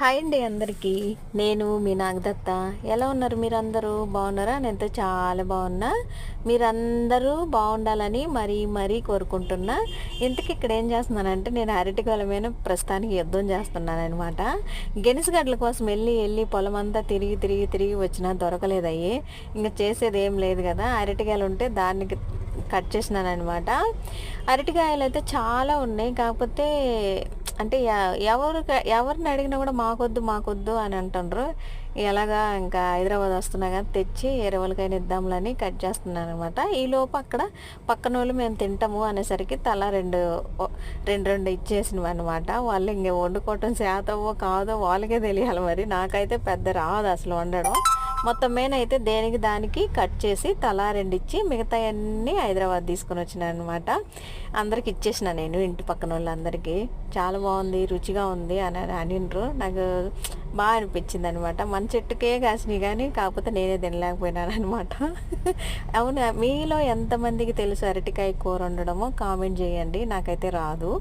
Hi అండి అందరికీ. నేను మీ నాగదత్త. ఎలా ఉన్నారు మీరందరూ? బాగున్నారా? నేనైతే చాలా బాగున్నా. మీరందరూ బాగుండాలని మరీ మరీ కోరుకుంటున్నా. ఇంతకీ ఇక్కడ ఏం చేస్తున్నానంటే, నేను అరటికాయల మీద ప్రస్తుతానికి యుద్ధం చేస్తున్నాననమాట. గెనుసుగడ్డల కోసం వెళ్ళి పొలమంతా తిరిగి తిరిగి తిరిగి వచ్చినా దొరకలేదయ్యి. ఇంక చేసేది ఏం లేదు కదా. అరటికాయలు ఉంటే దానికి కట్ చేసినానమాట. అరటికాయలు అయితే చాలా ఉన్నాయి. కాకపోతే అంటే ఎవరిని అడిగినా కూడా మాకొద్దు అని అంటుండ్రు. ఎలాగా ఇంకా హైదరాబాద్ వస్తున్నా కానీ తెచ్చి వేరే వాళ్ళకైనా ఇద్దాంలని కట్ చేస్తున్నాను అనమాట. ఈలోపు అక్కడ పక్కన వాళ్ళు మేము తింటాము అనేసరికి తలా రెండు రెండు ఇచ్చేసినవి అనమాట. వాళ్ళు ఇంక వండుకోవటం శాతమో కాదో వాళ్ళకే తెలియాలి. మరి నాకైతే పెద్ద రాదు అసలు వండడం. మొత్తం మీద అయితే దేనికి దానికి కట్ చేసి తలా రెండు ఇచ్చి మిగతా అన్నీ హైదరాబాద్ తీసుకొని వచ్చినాను అనమాట. అందరికి ఇచ్చేసిన నేను ఇంటి పక్కన వాళ్ళందరికీ. చాలా బాగుంది, రుచిగా ఉంది అని అనిండ్రు. నాకు బాగా అనిపించింది అనమాట. మన చెట్టుకే కాసినాయి కానీ కాకపోతే నేనే తినలేకపోయినాను అనమాట. అవునా, మీలో ఎంతమందికి తెలుసు అరటికాయ కూర వండడమో కామెంట్ చేయండి. నాకైతే రాదు.